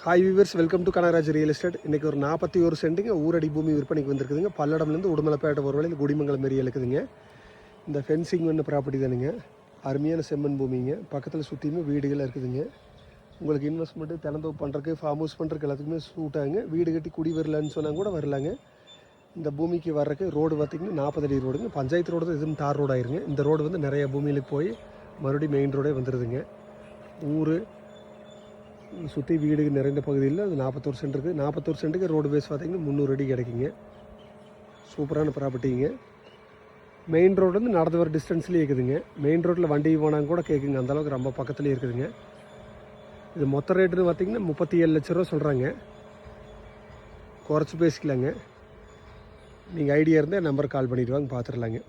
Hi viewers, welcome to Kanagaraj real estate. இன்றைக்கி ஒரு 41 சென்ட்டுங்க ஊரடி பூமி விற்பனைக்கு வந்திருக்குதுங்க. பல்லடம்லேருந்து உடுமலைப்பேட்டை ஒரு வழியில் குடிமங்கலம் ஏரியா இருக்குதுங்க. இந்த ஃபென்சிங் பண்ண ப்ராப்பர்ட்டி தானுங்க. அருமையான செம்மண் பூமிங்க. பக்கத்தில் சுற்றியுமே வீடுகள் இருக்குதுங்க. உங்களுக்கு இன்வெஸ்ட்மெண்ட்டு தினந்தோப்பு பண்ணுறதுக்கு, ஃபார்ம் ஹவுஸ் பண்ணுறதுக்கு எல்லாத்துக்குமே சூட் ஆகுங்க. வீடு கட்டி குடி வரலான்னு சொன்னால் கூட வரலாங்க. இந்த பூமிக்கு வர்றதுக்கு ரோடு பார்த்திங்கன்னா 40 அடி ரோடுங்க. பஞ்சாயத்து ரோடு தான், இதுவும் தார் ரோடு ஆயிருங்க. இந்த ரோடு வந்து நிறைய பூமியிலுக்கு போய் மறுபடியும் மெயின் ரோடே வந்துடுதுங்க. ஊர் சுற்றி வீடு நிறைந்த பகுதியில் அது 41 சென்ட் இருக்குது. 41 சென்ட்டுக்கு ரோடு பேஸ் பார்த்திங்கன்னா 300 அடி கிடைக்குங்க. சூப்பரான ப்ராப்பர்ட்டிங்க. மெயின் ரோடு வந்து நடந்து வர டிஸ்டன்ஸ்லேயே இருக்குதுங்க. மெயின் ரோட்டில் வண்டி போனாங்க கூட கேட்குங்க, அந்தளவுக்கு ரொம்ப பக்கத்துலேயே இருக்குதுங்க. இது மொத்த ரேட்டுன்னு பார்த்திங்கன்னா 37 லட்ச ரூபா சொல்கிறாங்க. குறைச்சி பேசிக்கலாங்க. நீங்கள் ஐடியா இருந்தால் நம்பருக்கு கால் பண்ணிவிட்டு வாங்க, பார்த்துடலாங்க.